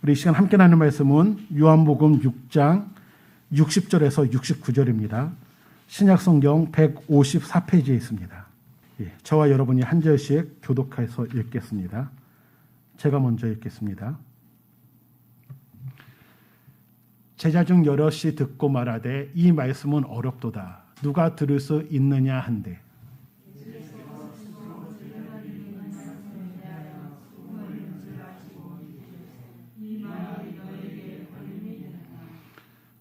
우리 이 시간 함께 나눌 말씀은 요한복음 6장 60절에서 69절입니다. 신약성경 154페이지에 있습니다. 저와 여러분이 한 절씩 교독해서 읽겠습니다. 제가 먼저 읽겠습니다. 제자 중 여럿이 듣고 말하되 이 말씀은 어렵도다. 누가 들을 수 있느냐 한데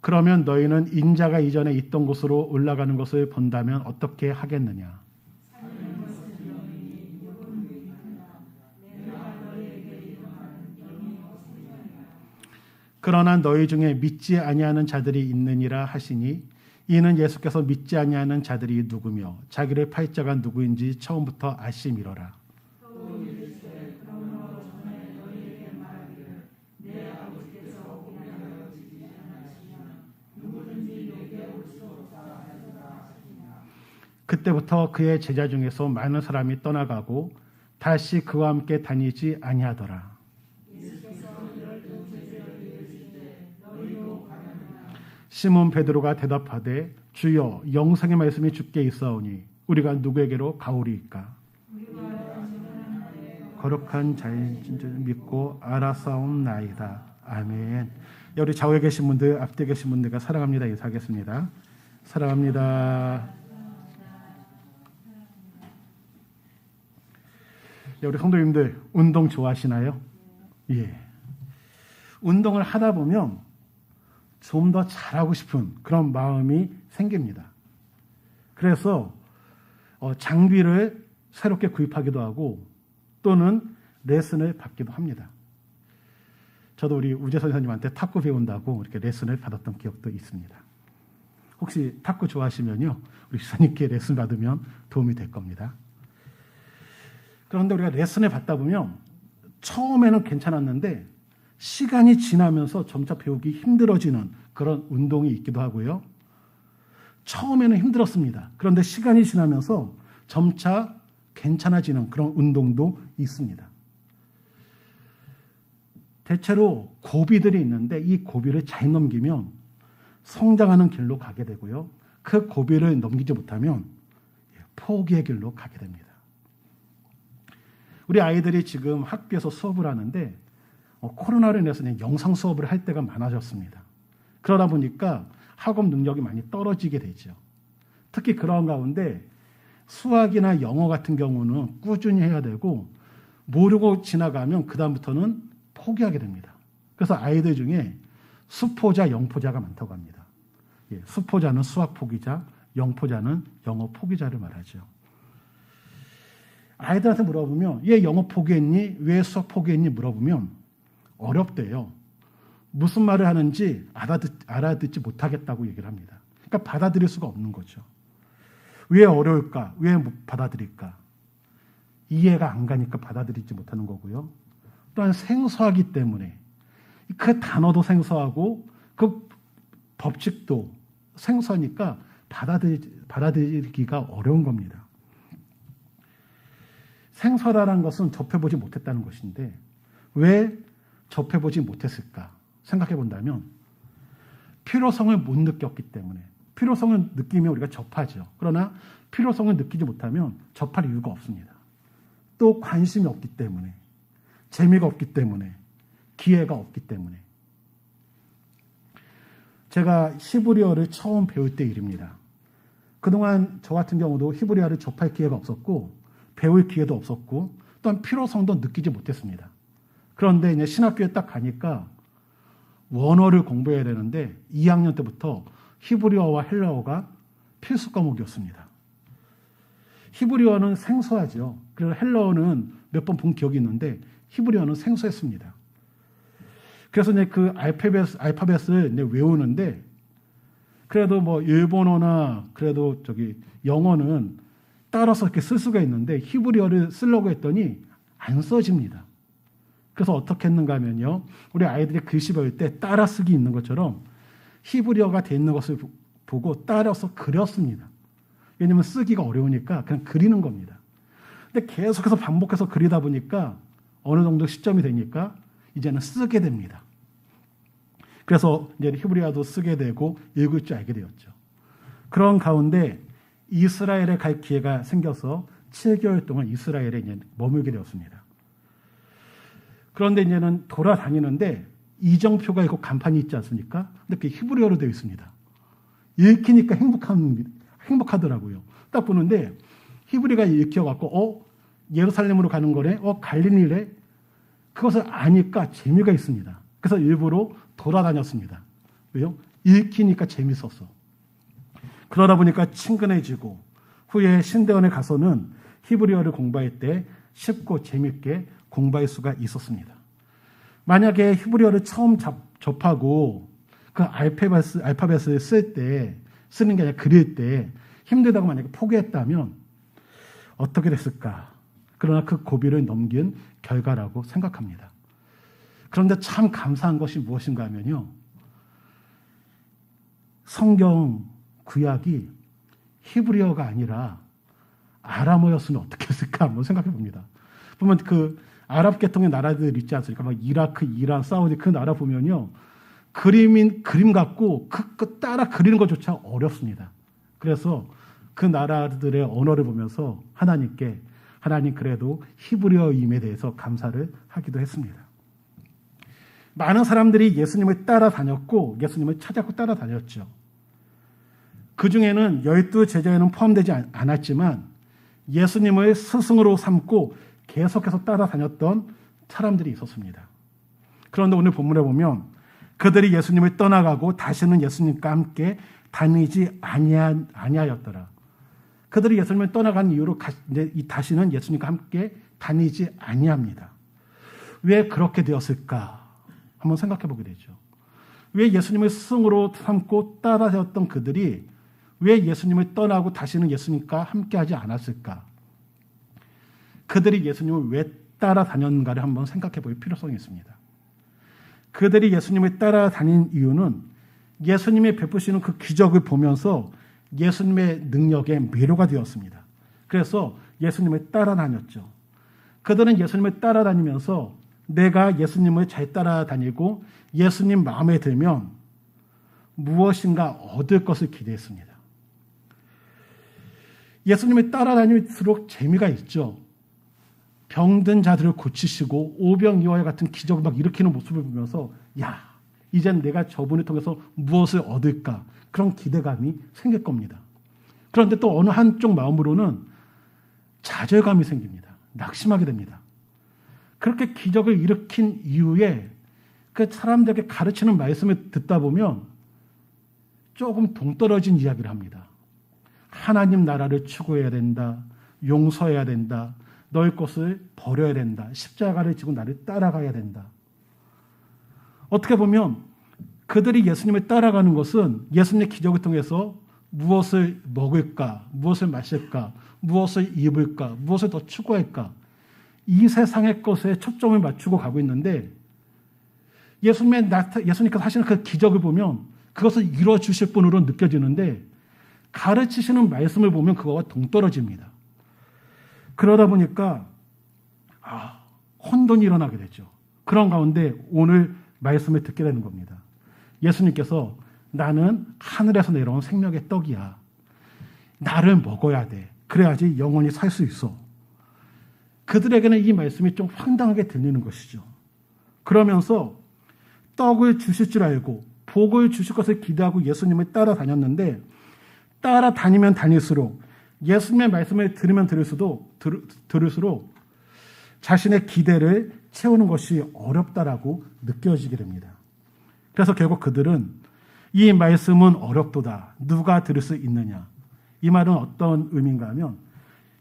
그러면 너희는 인자가 이전에 있던 곳으로 올라가는 것을 본다면 어떻게 하겠느냐? 그러나 너희 중에 믿지 아니하는 자들이 있느니라 하시니 이는 예수께서 믿지 아니하는 자들이 누구며 자기를 팔 자가 누구인지 처음부터 아심이로라. 그때부터 그의 제자 중에서 많은 사람이 떠나가고 다시 그와 함께 다니지 아니하더라. 시몬 베드로가 대답하되 주여 영생의 말씀이 주께 있사오니 우리가 누구에게로 가오리이까? 거룩한 자인 줄 믿고 알아사옵나이다. 아멘. 우리 좌우에 계신 분들, 앞뒤에 계신 분들과 사랑합니다 인사하겠습니다. 사랑합니다. 우리 성도님들 운동 좋아하시나요? 예. 운동을 하다 보면 좀 더 잘하고 싶은 그런 마음이 생깁니다. 그래서 장비를 새롭게 구입하기도 하고 또는 레슨을 받기도 합니다. 저도 우리 우재 선생님한테 탁구 배운다고 이렇게 레슨을 받았던 기억도 있습니다. 혹시 탁구 좋아하시면요, 우리 주사님께 레슨 받으면 도움이 될 겁니다. 그런데 우리가 레슨을 받다 보면 처음에는 괜찮았는데 시간이 지나면서 점차 배우기 힘들어지는 그런 운동이 있기도 하고요. 처음에는 힘들었습니다. 그런데 시간이 지나면서 점차 괜찮아지는 그런 운동도 있습니다. 대체로 고비들이 있는데 이 고비를 잘 넘기면 성장하는 길로 가게 되고요. 그 고비를 넘기지 못하면 포기의 길로 가게 됩니다. 우리 아이들이 지금 학교에서 수업을 하는데 코로나로 인해서 영상 수업을 할 때가 많아졌습니다. 그러다 보니까 학업 능력이 많이 떨어지게 되죠. 특히 그런 가운데 수학이나 영어 같은 경우는 꾸준히 해야 되고 모르고 지나가면 그 다음부터는 포기하게 됩니다. 그래서 아이들 중에 수포자, 영포자가 많다고 합니다. 수포자는 수학 포기자, 영포자는 영어 포기자를 말하죠. 아이들한테 물어보면 얘 영어 포기했니? 왜 수학 포기했니? 물어보면 어렵대요. 무슨 말을 하는지 알아듣지 못하겠다고 얘기를 합니다. 그러니까 받아들일 수가 없는 거죠. 왜 어려울까? 왜 못 받아들일까? 이해가 안 가니까 받아들이지 못하는 거고요. 또한 생소하기 때문에 그 단어도 생소하고 그 법칙도 생소하니까 받아들이기가 어려운 겁니다. 생소하다는 것은 접해보지 못했다는 것인데 왜 접해보지 못했을까 생각해 본다면 필요성을 못 느꼈기 때문에, 필요성을 느끼면 우리가 접하죠. 그러나 필요성을 느끼지 못하면 접할 이유가 없습니다. 또 관심이 없기 때문에, 재미가 없기 때문에, 기회가 없기 때문에. 제가 히브리어를 처음 배울 때 일입니다. 그동안 저 같은 경우도 히브리어를 접할 기회가 없었고 배울 기회도 없었고 또한 필요성도 느끼지 못했습니다. 그런데 이제 신학교에 딱 가니까 원어를 공부해야 되는데 2학년 때부터 히브리어와 헬라어가 필수 과목이었습니다. 히브리어는 생소하죠. 그래서 헬라어는 몇 번 본 기억이 있는데 히브리어는 생소했습니다. 그래서 이제 그 알파벳을 이제 외우는데 그래도 뭐 일본어나 그래도 영어는 따라서 이렇게 쓸 수가 있는데 히브리어를 쓰려고 했더니 안 써집니다. 그래서 어떻게 했는가 하면요. 우리 아이들이 글씨 배울 때 따라쓰기 있는 것처럼 히브리어가 돼 있는 것을 보고 따라서 그렸습니다. 왜냐하면 쓰기가 어려우니까 그냥 그리는 겁니다. 근데 계속해서 반복해서 그리다 보니까 어느 정도 시점이 되니까 이제는 쓰게 됩니다. 그래서 이제 히브리어도 쓰게 되고 읽을 줄 알게 되었죠. 그런 가운데 이스라엘에 갈 기회가 생겨서 7개월 동안 이스라엘에 이제 머물게 되었습니다. 그런데 이제는 돌아다니는데 이정표가 있고 간판이 있지 않습니까? 근데 그게 히브리어로 되어 있습니다. 읽히니까 행복하더라고요. 딱 보는데 히브리가 읽혀갖고 예루살렘으로 가는 거래? 갈릴리래? 그것을 아니까 재미가 있습니다. 그래서 일부러 돌아다녔습니다. 왜요? 읽히니까 재밌었어. 그러다 보니까 친근해지고 후에 신대원에 가서는 히브리어를 공부할 때 쉽고 재밌게 공부할 수가 있었습니다. 만약에 히브리어를 처음 접하고 그 알파벳을 쓰는 게 아니라 그릴 때 힘들다고 만약에 포기했다면 어떻게 됐을까? 그러나 그 고비를 넘긴 결과라고 생각합니다. 그런데 참 감사한 것이 무엇인가 하면요. 성경 구약이 히브리어가 아니라 아람어였으면 어떻게 했을까 한번 생각해 봅니다. 보면 그 아랍 계통의 나라들 있지 않습니까? 막 이라크, 이란, 사우디 그 나라 보면요. 그림 갖고 그 따라 그리는 것조차 어렵습니다. 그래서 그 나라들의 언어를 보면서 하나님 그래도 히브리어임에 대해서 감사를 하기도 했습니다. 많은 사람들이 예수님을 따라다녔고 예수님을 찾았고 따라다녔죠. 그 중에는 12 제자에는 포함되지 않았지만 예수님을 스승으로 삼고 계속해서 따라다녔던 사람들이 있었습니다. 그런데 오늘 본문에 보면 그들이 예수님을 떠나가고 다시는 예수님과 함께 다니지 아니하였더라. 그들이 예수님을 떠나간 이유로 다시는 예수님과 함께 다니지 아니합니다. 왜 그렇게 되었을까? 한번 생각해 보게 되죠. 왜 예수님을 스승으로 삼고 따라다녔던 그들이 왜 예수님을 떠나고 다시는 예수님과 함께하지 않았을까? 그들이 예수님을 왜 따라다녔는가를 한번 생각해 볼 필요성이 있습니다. 그들이 예수님을 따라다닌 이유는 예수님이 베푸시는 그 기적을 보면서 예수님의 능력에 매료가 되었습니다. 그래서 예수님을 따라다녔죠. 그들은 예수님을 따라다니면서 내가 예수님을 잘 따라다니고 예수님 마음에 들면 무엇인가 얻을 것을 기대했습니다. 예수님을 따라다닐수록 재미가 있죠. 병든 자들을 고치시고 오병이어와 같은 기적을 막 일으키는 모습을 보면서 이젠 내가 저분을 통해서 무엇을 얻을까? 그런 기대감이 생길 겁니다. 그런데 또 어느 한쪽 마음으로는 좌절감이 생깁니다. 낙심하게 됩니다. 그렇게 기적을 일으킨 이후에 그 사람들에게 가르치는 말씀을 듣다 보면 조금 동떨어진 이야기를 합니다. 하나님 나라를 추구해야 된다. 용서해야 된다. 너의 것을 버려야 된다. 십자가를 지고 나를 따라가야 된다. 어떻게 보면 그들이 예수님을 따라가는 것은 예수님의 기적을 통해서 무엇을 먹을까, 무엇을 마실까, 무엇을 입을까, 무엇을 더 추구할까, 이 세상의 것에 초점을 맞추고 가고 있는데 예수님께서 하시는 그 기적을 보면 그것을 이루어주실 분으로 느껴지는데 가르치시는 말씀을 보면 그거와 동떨어집니다. 그러다 보니까 혼돈이 일어나게 되죠. 그런 가운데 오늘 말씀을 듣게 되는 겁니다. 예수님께서 나는 하늘에서 내려온 생명의 떡이야. 나를 먹어야 돼. 그래야지 영원히 살 수 있어. 그들에게는 이 말씀이 좀 황당하게 들리는 것이죠. 그러면서 떡을 주실 줄 알고 복을 주실 것을 기대하고 예수님을 따라다녔는데 따라다니면 다닐수록 예수님의 말씀을 들으면 들을수록 자신의 기대를 채우는 것이 어렵다라고 느껴지게 됩니다. 그래서 결국 그들은 이 말씀은 어렵도다. 누가 들을 수 있느냐. 이 말은 어떤 의미인가 하면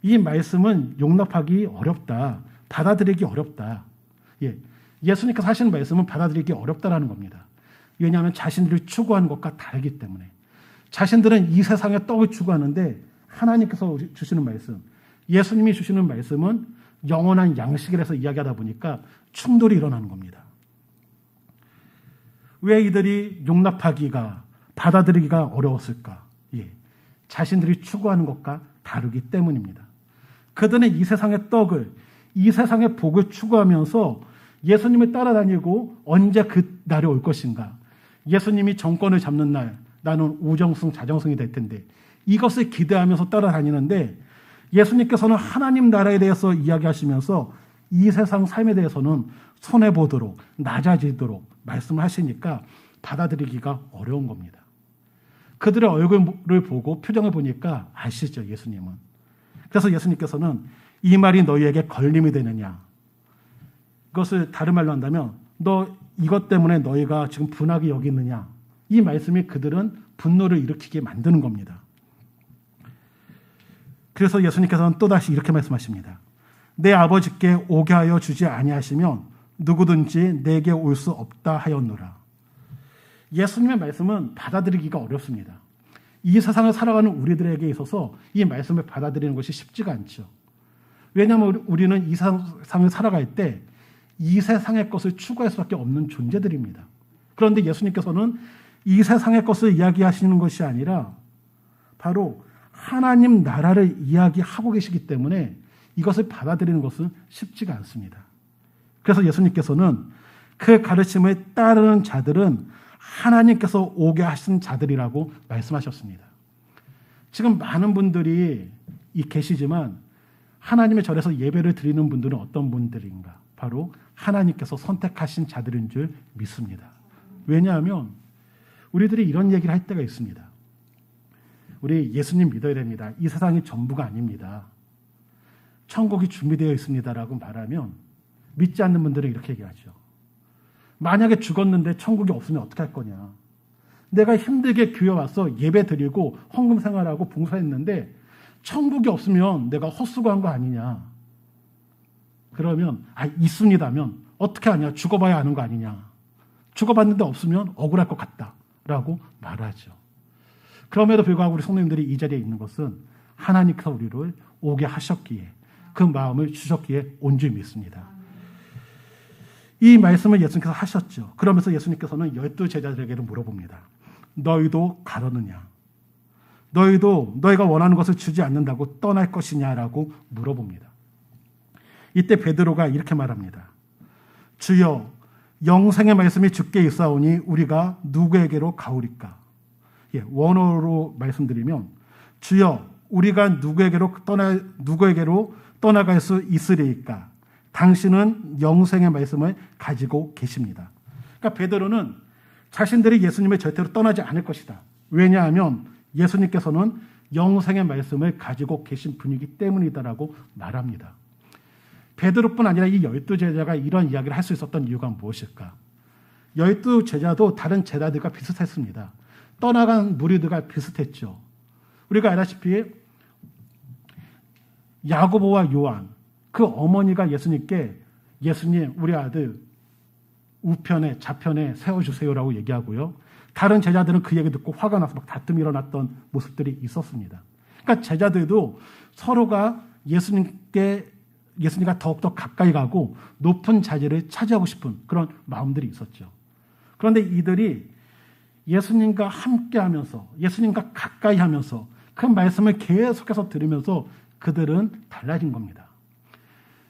이 말씀은 용납하기 어렵다. 받아들이기 어렵다. 예수님께서 하시는 말씀은 받아들이기 어렵다라는 겁니다. 왜냐하면 자신들이 추구하는 것과 다르기 때문에. 자신들은 이 세상의 떡을 추구하는데 하나님께서 주시는 말씀, 예수님이 주시는 말씀은 영원한 양식이라서 이야기하다 보니까 충돌이 일어나는 겁니다. 왜 이들이 용납하기가, 받아들이기가 어려웠을까? 자신들이 추구하는 것과 다르기 때문입니다. 그들은 이 세상의 떡을, 이 세상의 복을 추구하면서 예수님을 따라다니고 언제 그 날이 올 것인가? 예수님이 정권을 잡는 날 나는 우정승 자정승이 될 텐데 이것을 기대하면서 따라다니는데 예수님께서는 하나님 나라에 대해서 이야기하시면서 이 세상 삶에 대해서는 손해보도록 낮아지도록 말씀을 하시니까 받아들이기가 어려운 겁니다. 그들의 얼굴을 보고 표정을 보니까 아시죠, 예수님은. 그래서 예수님께서는 이 말이 너희에게 걸림이 되느냐. 그것을 다른 말로 한다면 너 이것 때문에 너희가 지금 분하게 여기느냐. 이 말씀이 그들은 분노를 일으키게 만드는 겁니다. 그래서 예수님께서는 또다시 이렇게 말씀하십니다. 내 아버지께 오게 하여 주지 아니하시면 누구든지 내게 올 수 없다 하였노라. 예수님의 말씀은 받아들이기가 어렵습니다. 이 세상을 살아가는 우리들에게 있어서 이 말씀을 받아들이는 것이 쉽지가 않죠. 왜냐하면 우리는 이 세상을 살아갈 때 이 세상의 것을 추구할 수밖에 없는 존재들입니다. 그런데 예수님께서는 이 세상의 것을 이야기하시는 것이 아니라 바로 하나님 나라를 이야기하고 계시기 때문에 이것을 받아들이는 것은 쉽지가 않습니다. 그래서 예수님께서는 그 가르침을 따르는 자들은 하나님께서 오게 하신 자들이라고 말씀하셨습니다. 지금 많은 분들이 계시지만 하나님의 절에서 예배를 드리는 분들은 어떤 분들인가? 바로 하나님께서 선택하신 자들인 줄 믿습니다. 왜냐하면 우리들이 이런 얘기를 할 때가 있습니다. 우리 예수님 믿어야 됩니다. 이 세상이 전부가 아닙니다. 천국이 준비되어 있습니다라고 말하면 믿지 않는 분들은 이렇게 얘기하죠. 만약에 죽었는데 천국이 없으면 어떻게 할 거냐. 내가 힘들게 교회 와서 예배 드리고 헌금 생활하고 봉사했는데 천국이 없으면 내가 헛수고한 거 아니냐. 그러면 있습니다면 어떻게 하냐. 죽어봐야 아는 거 아니냐. 죽어봤는데 없으면 억울할 것 같다라고 말하죠. 그럼에도 불구하고 우리 성도님들이 이 자리에 있는 것은 하나님께서 우리를 오게 하셨기에 그 마음을 주셨기에 온 줄 믿습니다. 이 말씀을 예수님께서 하셨죠. 그러면서 예수님께서는 12제자들에게도 물어봅니다. 너희도 가려느냐? 너희도 너희가 원하는 것을 주지 않는다고 떠날 것이냐라고 물어봅니다. 이때 베드로가 이렇게 말합니다. 주여, 영생의 말씀이 주께 있사오니 우리가 누구에게로 가오리까? 원어로 말씀드리면 주여, 우리가 누구에게로 떠나갈 수 있으리이까? 당신은 영생의 말씀을 가지고 계십니다. 그러니까 베드로는 자신들이 예수님을 절대로 떠나지 않을 것이다. 왜냐하면 예수님께서는 영생의 말씀을 가지고 계신 분이기 때문이다라고 말합니다. 베드로뿐 아니라 이 12제자가 이런 이야기를 할 수 있었던 이유가 무엇일까? 12제자도 다른 제자들과 비슷했습니다. 떠나간 무리들과 비슷했죠. 우리가 알다시피 야고보와 요한, 그 어머니가 예수님께 예수님, 우리 아들 우편에 좌편에 세워주세요라고 얘기하고요. 다른 제자들은 그 얘기 듣고 화가 나서 막 다툼이 일어났던 모습들이 있었습니다. 그러니까 제자들도 서로가 예수님과 더욱더 가까이 가고 높은 자리를 차지하고 싶은 그런 마음들이 있었죠. 그런데 이들이 예수님과 함께 하면서 예수님과 가까이 하면서 그 말씀을 계속해서 들으면서 그들은 달라진 겁니다.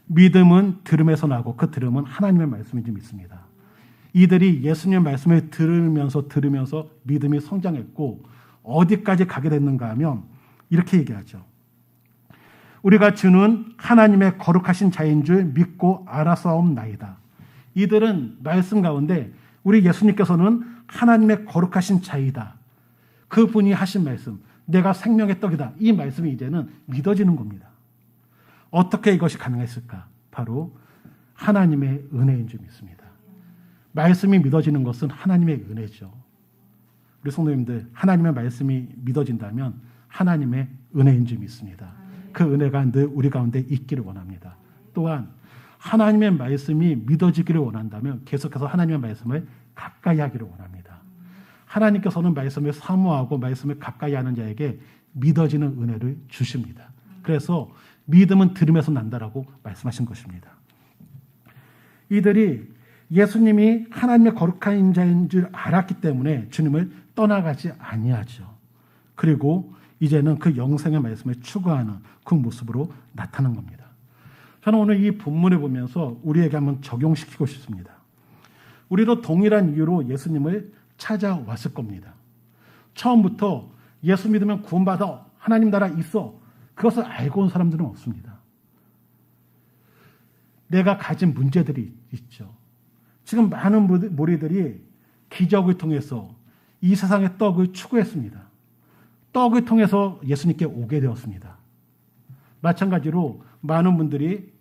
믿음은 들음에서 나고 그 들음은 하나님의 말씀인지 믿습니다. 이들이 예수님의 말씀을 들으면서 믿음이 성장했고 어디까지 가게 됐는가 하면 이렇게 얘기하죠. 우리가 주는 하나님의 거룩하신 자인 줄 믿고 알아사옵나이다. 이들은 말씀 가운데 우리 예수님께서는 하나님의 거룩하신 자이다. 그분이 하신 말씀, 내가 생명의 떡이다. 이 말씀이 이제는 믿어지는 겁니다. 어떻게 이것이 가능했을까? 바로 하나님의 은혜인 줄 믿습니다. 말씀이 믿어지는 것은 하나님의 은혜죠. 우리 성도님들, 하나님의 말씀이 믿어진다면 하나님의 은혜인 줄 믿습니다. 그 은혜가 늘 우리 가운데 있기를 원합니다. 또한 하나님의 말씀이 믿어지기를 원한다면 계속해서 하나님의 말씀을 가까이 하기를 원합니다. 하나님께서는 말씀을 사모하고 말씀을 가까이 하는 자에게 믿어지는 은혜를 주십니다. 그래서 믿음은 들음에서 난다라고 말씀하신 것입니다. 이들이 예수님이 하나님의 거룩한 자인 줄 알았기 때문에 주님을 떠나가지 아니하죠. 그리고 이제는 그 영생의 말씀을 추구하는 그 모습으로 나타난 겁니다. 저는 오늘 이 본문을 보면서 우리에게 한번 적용시키고 싶습니다. 우리도 동일한 이유로 예수님을 찾아왔을 겁니다. 처음부터 예수 믿으면 구원받아, 하나님 나라 있어, 그것을 알고 온 사람들은 없습니다. 내가 가진 문제들이 있죠. 지금 많은 무리들이 기적을 통해서 이 세상의 떡을 추구했습니다. 떡을 통해서 예수님께 오게 되었습니다. 마찬가지로 많은 분들이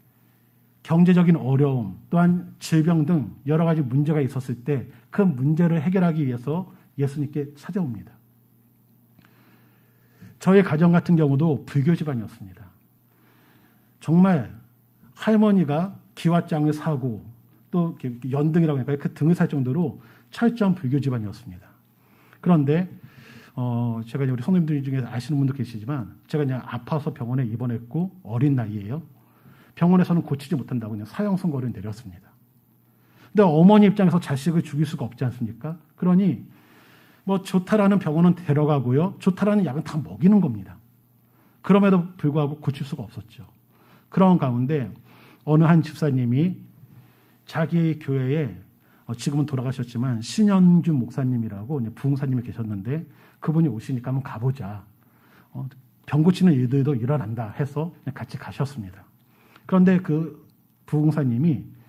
경제적인 어려움, 또한 질병 등 여러 가지 문제가 있었을 때 그 문제를 해결하기 위해서 예수님께 찾아옵니다. 저희 가정 같은 경우도 불교 집안이었습니다. 정말 할머니가 기왓장을 사고 또 연등이라고 할까요? 그 등을 살 정도로 철저한 불교 집안이었습니다. 그런데 제가 우리 성도님들 중에 아시는 분도 계시지만 제가 그냥 아파서 병원에 입원했고 어린 나이에요. 병원에서는 고치지 못한다고 그냥 사형 선고를 내렸습니다. 근데 어머니 입장에서 자식을 죽일 수가 없지 않습니까? 그러니 뭐 좋다라는 병원은 데려가고요. 좋다라는 약은 다 먹이는 겁니다. 그럼에도 불구하고 고칠 수가 없었죠. 그런 가운데 어느 한 집사님이 자기 교회에 지금은 돌아가셨지만 신현준 목사님이라고 부흥사님이 계셨는데 그분이 오시니까 한번 가보자. 병 고치는 일들도 일어난다 해서 같이 가셨습니다. 그런데 그 부흥사님이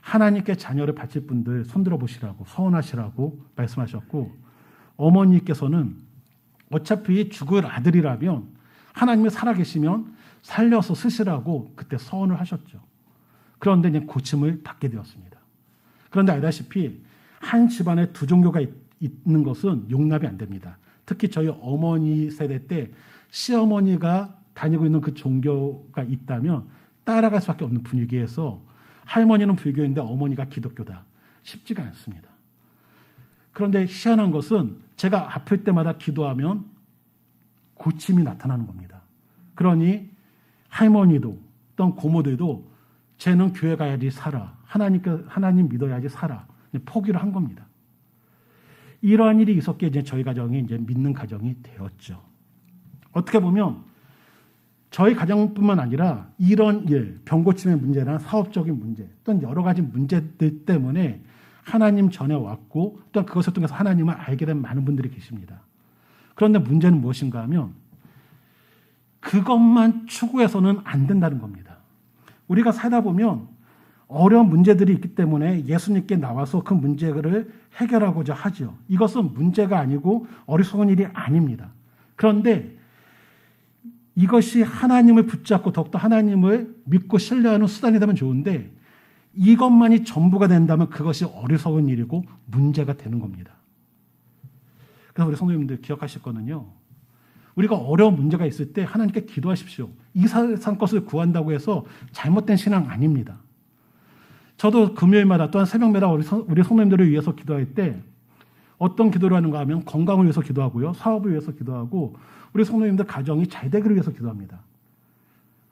하나님께 자녀를 바칠 분들 손들어 보시라고 서원하시라고 말씀하셨고 어머니께서는 어차피 죽을 아들이라면 하나님이 살아계시면 살려서 쓰시라고 그때 서원을 하셨죠. 그런데 이제 고침을 받게 되었습니다. 그런데 알다시피 한 집안에 두 종교가 있는 것은 용납이 안 됩니다. 특히 저희 어머니 세대 때 시어머니가 다니고 있는 그 종교가 있다면 따라갈 수밖에 없는 분위기에서 할머니는 불교인데 어머니가 기독교다. 쉽지가 않습니다. 그런데 희한한 것은 제가 아플 때마다 기도하면 고침이 나타나는 겁니다. 그러니 할머니도 어떤 고모들도 쟤는 교회 가야지 살아. 하나님 믿어야지 살아. 포기를 한 겁니다. 이러한 일이 있었기에 이제 저희 가정이 이제 믿는 가정이 되었죠. 어떻게 보면 저희 가정뿐만 아니라 이런 일, 병고침의 문제나 사업적인 문제, 또는 여러 가지 문제들 때문에 하나님 전에 왔고 또한 그것을 통해서 하나님을 알게 된 많은 분들이 계십니다. 그런데 문제는 무엇인가 하면 그것만 추구해서는 안 된다는 겁니다. 우리가 살다 보면 어려운 문제들이 있기 때문에 예수님께 나와서 그 문제를 해결하고자 하죠. 이것은 문제가 아니고 어리석은 일이 아닙니다. 그런데 이것이 하나님을 붙잡고 더욱더 하나님을 믿고 신뢰하는 수단이 되면 좋은데 이것만이 전부가 된다면 그것이 어리석은 일이고 문제가 되는 겁니다. 그래서 우리 성도님들 기억하실 거는요. 우리가 어려운 문제가 있을 때 하나님께 기도하십시오. 이 세상 것을 구한다고 해서 잘못된 신앙 아닙니다. 저도 금요일마다 또한 새벽마다 우리 성도님들을 위해서 기도할 때 어떤 기도를 하는가 하면 건강을 위해서 기도하고요. 사업을 위해서 기도하고 우리 성도님들 가정이 잘 되기를 위해서 기도합니다.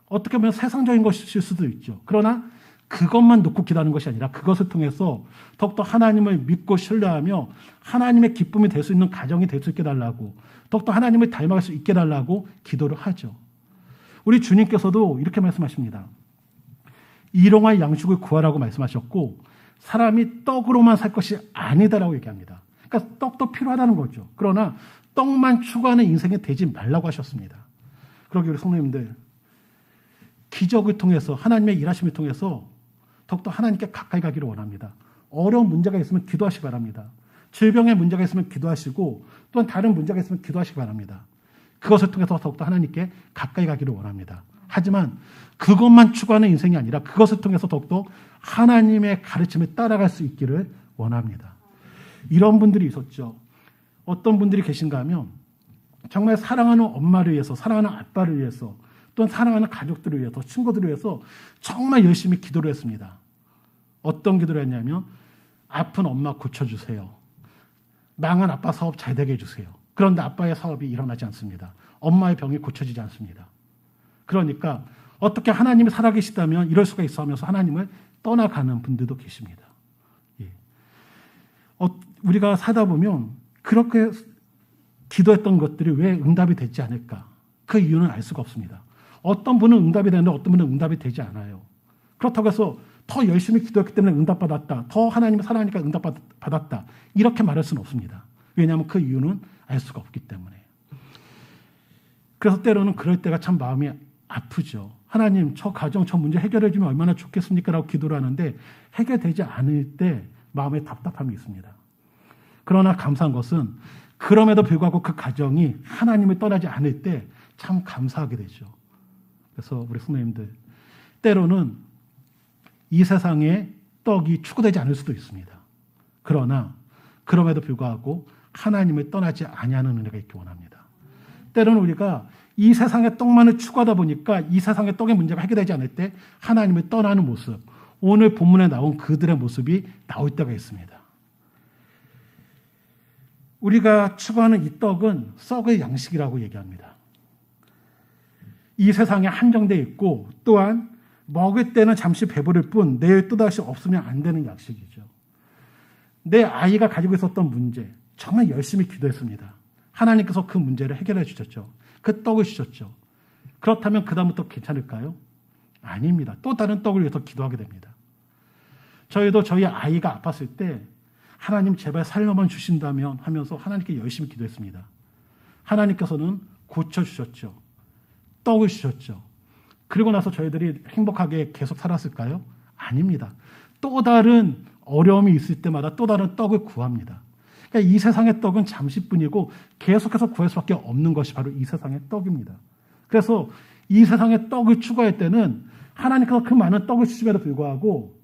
어떻게 보면 세상적인 것일 수도 있죠. 그러나 그것만 놓고 기도하는 것이 아니라 그것을 통해서 더욱더 하나님을 믿고 신뢰하며 하나님의 기쁨이 될 수 있는 가정이 될 수 있게 달라고 더욱더 하나님을 닮아갈 수 있게 달라고 기도를 하죠. 우리 주님께서도 이렇게 말씀하십니다. 일용할 양식을 구하라고 말씀하셨고 사람이 떡으로만 살 것이 아니다라고 얘기합니다. 그러니까 떡도 필요하다는 거죠. 그러나 떡만 추구하는 인생이 되지 말라고 하셨습니다. 그러기 우리 성도님들 기적을 통해서 하나님의 일하심을 통해서 더욱더 하나님께 가까이 가기를 원합니다. 어려운 문제가 있으면 기도하시기 바랍니다. 질병의 문제가 있으면 기도하시고 또한 다른 문제가 있으면 기도하시기 바랍니다. 그것을 통해서 더욱더 하나님께 가까이 가기를 원합니다. 하지만 그것만 추구하는 인생이 아니라 그것을 통해서 더욱더 하나님의 가르침을 따라갈 수 있기를 원합니다. 이런 분들이 있었죠. 어떤 분들이 계신가 하면 정말 사랑하는 엄마를 위해서, 사랑하는 아빠를 위해서, 또는 사랑하는 가족들을 위해서, 친구들을 위해서 정말 열심히 기도를 했습니다. 어떤 기도를 했냐면 아픈 엄마 고쳐주세요. 망한 아빠 사업 잘 되게 해주세요. 그런데 아빠의 사업이 일어나지 않습니다. 엄마의 병이 고쳐지지 않습니다. 그러니까 어떻게 하나님이 살아계시다면 이럴 수가 있어 하면서 하나님을 떠나가는 분들도 계십니다. 예. 우리가 살다 보면 그렇게 기도했던 것들이 왜 응답이 되지 않을까? 그 이유는 알 수가 없습니다. 어떤 분은 응답이 되는데 어떤 분은 응답이 되지 않아요. 그렇다고 해서 더 열심히 기도했기 때문에 응답받았다. 더 하나님을 사랑하니까 응답받았다. 이렇게 말할 수는 없습니다. 왜냐하면 그 이유는 알 수가 없기 때문에. 그래서 때로는 그럴 때가 참 마음이 아프죠. 하나님, 저 가정, 저 문제 해결해 주면 얼마나 좋겠습니까? 라고 기도를 하는데 해결되지 않을 때 마음에 답답함이 있습니다. 그러나 감사한 것은 그럼에도 불구하고 그 가정이 하나님을 떠나지 않을 때 참 감사하게 되죠. 그래서 우리 성도님들, 때로는 이 세상에 떡이 추구되지 않을 수도 있습니다. 그러나 그럼에도 불구하고 하나님을 떠나지 아니하는 은혜가 있기 원합니다. 때로는 우리가 이 세상의 떡만을 추구하다 보니까 이 세상의 떡의 문제가 해결되지 않을 때 하나님을 떠나는 모습, 오늘 본문에 나온 그들의 모습이 나올 때가 있습니다. 우리가 추구하는 이 떡은 썩을 양식이라고 얘기합니다. 이 세상에 한정되어 있고 또한 먹을 때는 잠시 배부를 뿐 내일 또다시 없으면 안 되는 양식이죠. 내 아이가 가지고 있었던 문제, 정말 열심히 기도했습니다. 하나님께서 그 문제를 해결해 주셨죠. 그 떡을 주셨죠. 그렇다면 그 다음부터 괜찮을까요? 아닙니다. 또 다른 떡을 위해서 기도하게 됩니다. 저희도 저희 아이가 아팠을 때 하나님 제발 살려만 주신다면 하면서 하나님께 열심히 기도했습니다. 하나님께서는 고쳐주셨죠. 떡을 주셨죠. 그리고 나서 저희들이 행복하게 계속 살았을까요? 아닙니다. 또 다른 어려움이 있을 때마다 또 다른 떡을 구합니다. 그러니까 이 세상의 떡은 잠시뿐이고 계속해서 구할 수밖에 없는 것이 바로 이 세상의 떡입니다. 그래서 이 세상의 떡을 추구할 때는 하나님께서 그 많은 떡을 주심에도 불구하고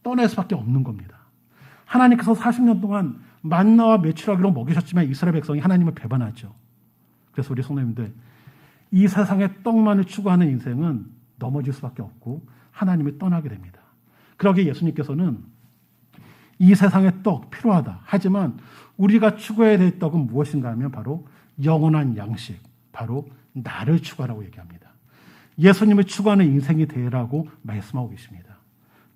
떠날 수밖에 없는 겁니다. 하나님께서 40년 동안 만나와 메추라기로 먹이셨지만 이스라엘 백성이 하나님을 배반하죠. 그래서 우리 성도님들, 이 세상의 떡만을 추구하는 인생은 넘어질 수밖에 없고 하나님을 떠나게 됩니다. 그러기에 예수님께서는 이 세상의 떡 필요하다. 하지만 우리가 추구해야 될 떡은 무엇인가 하면 바로 영원한 양식, 바로 나를 추구하라고 얘기합니다. 예수님을 추구하는 인생이 되라고 말씀하고 계십니다.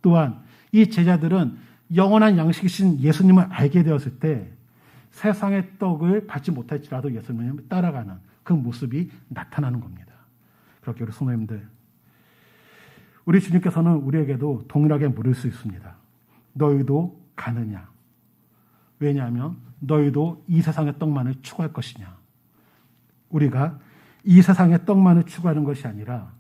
또한 이 제자들은 영원한 양식이신 예수님을 알게 되었을 때 세상의 떡을 받지 못할지라도 예수님을 따라가는 그 모습이 나타나는 겁니다. 그렇게 우리 성도님들, 우리 주님께서는 우리에게도 동일하게 물을 수 있습니다. 너희도 가느냐? 왜냐하면 너희도 이 세상의 떡만을 추구할 것이냐? 우리가 이 세상의 떡만을 추구하는 것이 아니라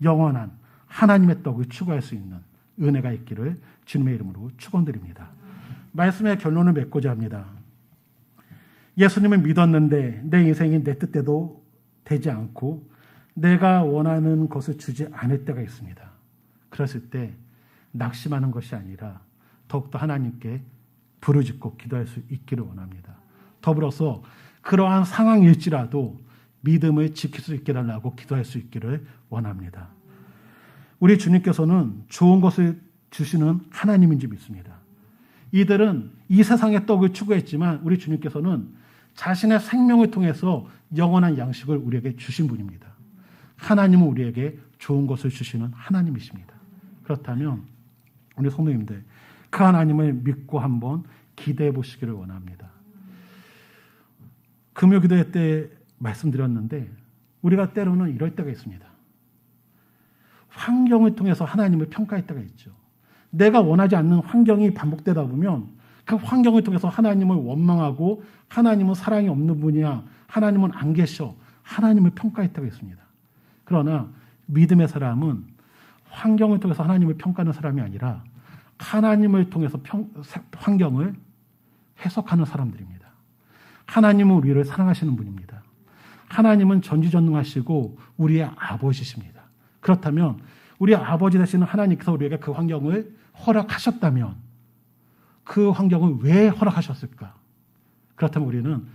영원한 하나님의 떡을 추구할 수 있는 은혜가 있기를 주님의 이름으로 축원드립니다. 말씀의 결론을 맺고자 합니다. 예수님을 믿었는데 내 인생이 내 뜻대로 되지 않고 내가 원하는 것을 주지 않을 때가 있습니다. 그랬을 때 낙심하는 것이 아니라 더욱더 하나님께 부르짖고 기도할 수 있기를 원합니다. 더불어서 그러한 상황일지라도 믿음을 지킬 수 있게 달라고 기도할 수 있기를 원합니다. 우리 주님께서는 좋은 것을 주시는 하나님인 줄 믿습니다. 이들은 이 세상의 떡을 추구했지만 우리 주님께서는 자신의 생명을 통해서 영원한 양식을 우리에게 주신 분입니다. 하나님은 우리에게 좋은 것을 주시는 하나님이십니다. 그렇다면 우리 성도님들, 그 하나님을 믿고 한번 기대해 보시기를 원합니다. 금요기도회 때 말씀드렸는데 우리가 때로는 이럴 때가 있습니다. 환경을 통해서 하나님을 평가할 때가 있죠. 내가 원하지 않는 환경이 반복되다 보면 그 환경을 통해서 하나님을 원망하고 하나님은 사랑이 없는 분이야, 하나님은 안 계셔, 하나님을 평가할 때가 있습니다. 그러나 믿음의 사람은 환경을 통해서 하나님을 평가하는 사람이 아니라 하나님을 통해서 환경을 해석하는 사람들입니다. 하나님은 우리를 사랑하시는 분입니다. 하나님은 전지전능하시고 우리의 아버지십니다. 그렇다면 우리 아버지 되시는 하나님께서 우리에게 그 환경을 허락하셨다면 그 환경을 왜 허락하셨을까? 그렇다면 우리는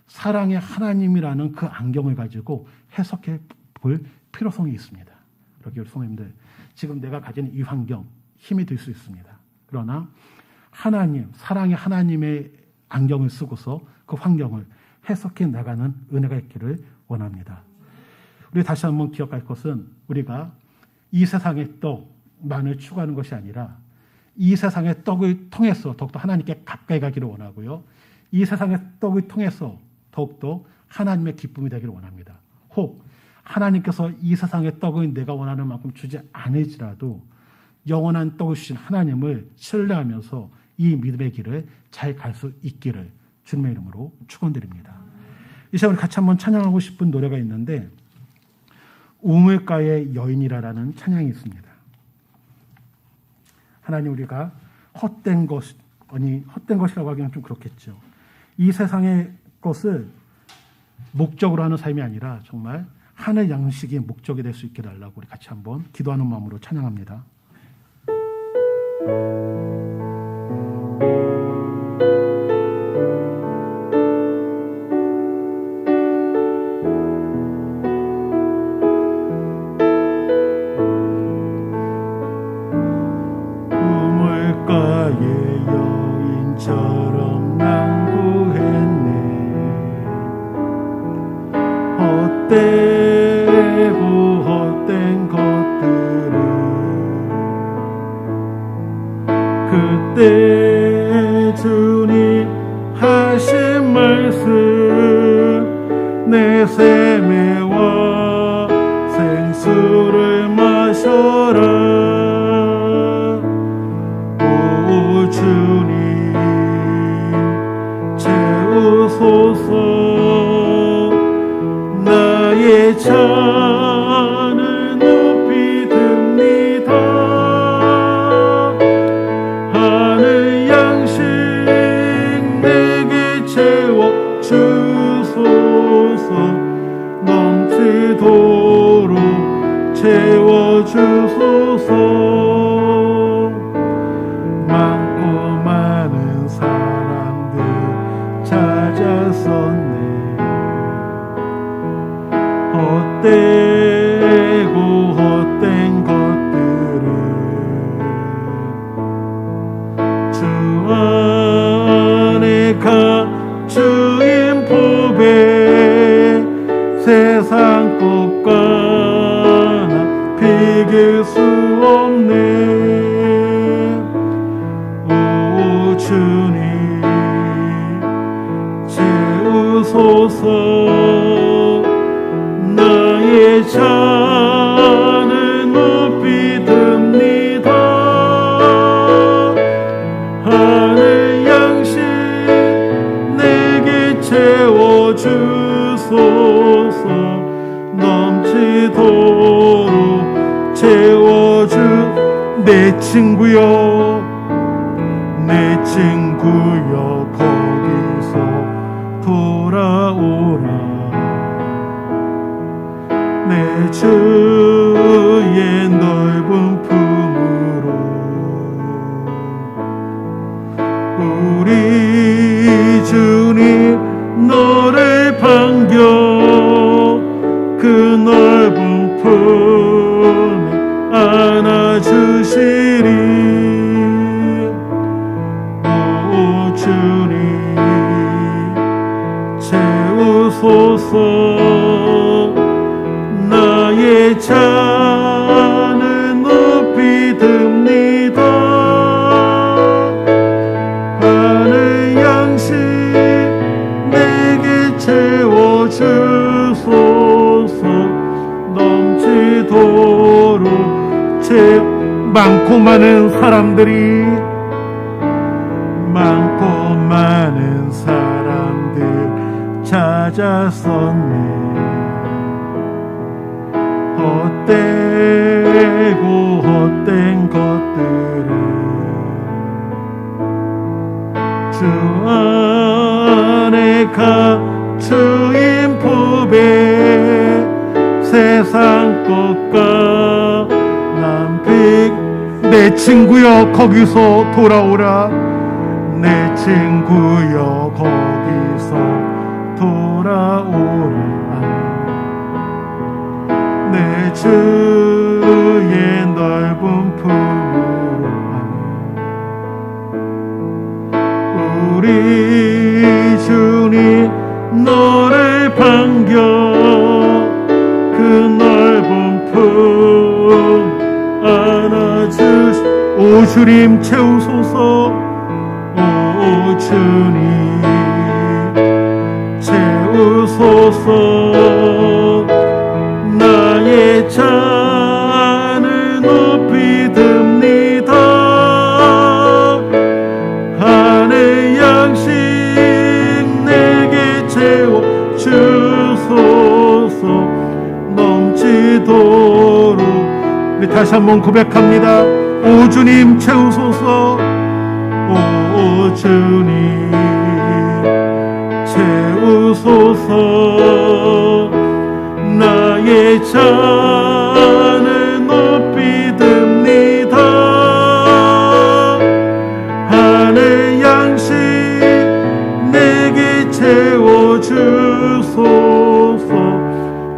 사랑의 하나님이라는 그 안경을 가지고 해석해 볼 필요성이 있습니다. 그렇게 우리 성도님들, 지금 내가 가진 이 환경 힘이 들 수 있습니다. 그러나 하나님, 사랑의 하나님의 안경을 쓰고서 그 환경을 해석해 나가는 은혜가 있기를 원합니다. 우리 다시 한번 기억할 것은 우리가 이 세상의 떡만을 추구하는 것이 아니라 이 세상의 떡을 통해서 더욱더 하나님께 가까이 가기를 원하고요. 이 세상의 떡을 통해서 더욱더 하나님의 기쁨이 되기를 원합니다. 혹 하나님께서 이 세상의 떡을 내가 원하는 만큼 주지 않을지라도 영원한 떡을 주신 하나님을 신뢰하면서 이 믿음의 길을 잘 갈 수 있기를 주님의 이름으로 축원드립니다. 이 시간 같이 한번 찬양하고 싶은 노래가 있는데 우물가의 여인이라는 찬양이 있습니다. 하나님, 우리가 헛된 것이라고 하기는 좀 그렇겠죠. 이 세상의 것을 목적으로 하는 삶이 아니라 정말 하늘 양식이 목적이 될 수 있게 달라고 우리 같이 한번 기도하는 마음으로 찬양합니다. 우물가의 여인처럼 난 구했네. 헛되고 헛된 것들을 그때 주님 하신 말씀 내 세매와 생수를 마셔라. 오 주님 채우소서. 나의 잔을 높이 듭니다. 하늘 양식 내게 채워 주소서. 넘치도록 채워 주소서. 많고 많은 사람들 찾았었네. 헛되고 헛된 것들을 주 안에 감추인 법에 세상 것과 나 비길 수 없네. 오 주님 채우소서. 나의 잔을 높이 듭니다. 하늘 양식 내게 채워 주소서. 넘치도록 채워 주. 내 친구여, 내 친구여, 거기서 돌아오라. 내 주의 넓은 품으로 우리 주님 너를 반겨 그 넓은 품에 안아주시리. 오 주님 채우소서. 나의 잔을 높이 듭니다. 하늘 양식 내게 채워 주소서. 넘치도록 많고 많은 사람들이 많고 많은 사람들 찾았었네. 헛되고 헛된 것들을 주 안에 감추인 법에 세상 것과 내 친구여 거기서 돌아오라. 내 친구여 거기서 돌아오라. 내 주의 넓은 품으로 우리 주님 너를 반겨 그 넓은 품 안아주시. 오 주님 채우소서. 오 주님 채우소서. 나의 잔을 높이 듭니다. 우리 다시 한번 고백합니다. 오 주님 채우소서. 오 주님 채우소서. 나의 잔을 높이 듭니다. 하늘 양식 내게 채워주소서.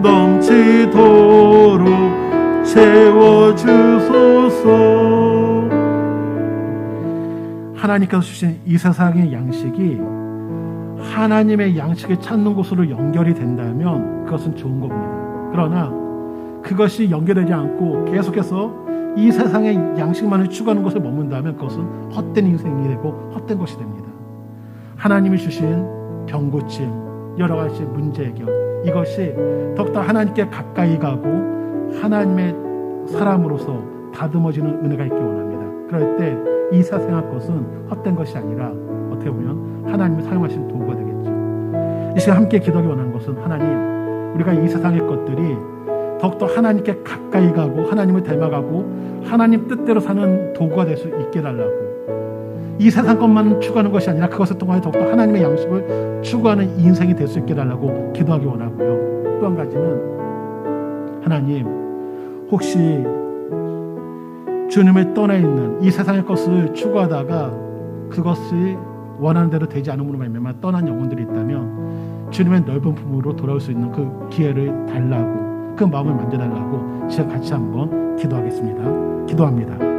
넘치도록 채워주소서. 하나님께서 주신 이 세상의 양식이 하나님의 양식을 찾는 곳으로 연결이 된다면 그것은 좋은 겁니다. 그러나 그것이 연결되지 않고 계속해서 이 세상의 양식만을 추구하는 것을 머문다면 그것은 헛된 인생이 되고 헛된 것이 됩니다. 하나님이 주신 병고침, 여러 가지 문제 해결, 이것이 더욱더 하나님께 가까이 가고 하나님의 사람으로서 다듬어지는 은혜가 있기 원합니다. 그럴 때 이 세상의 것은 헛된 것이 아니라 어떻게 보면 하나님이 사용하신 도구가 되겠죠. 이 시간 함께 기도하기 원하는 것은 하나님, 우리가 이 세상의 것들이 더욱더 하나님께 가까이 가고 하나님을 닮아가고 하나님 뜻대로 사는 도구가 될 수 있게 해달라고, 이 세상 것만 추구하는 것이 아니라 그것을 통하여 더욱더 하나님의 양식을 추구하는 인생이 될 수 있게 해달라고 기도하기 원하고요. 또 한 가지는 하나님, 혹시 주님을 떠나 있는 이 세상의 것을 추구하다가 그것이 원하는 대로 되지 않음으로 말미암아 떠난 영혼들이 있다면 주님의 넓은 품으로 돌아올 수 있는 그 기회를 달라고, 그 마음을 만져달라고 지금 같이 한번 기도하겠습니다. 기도합니다.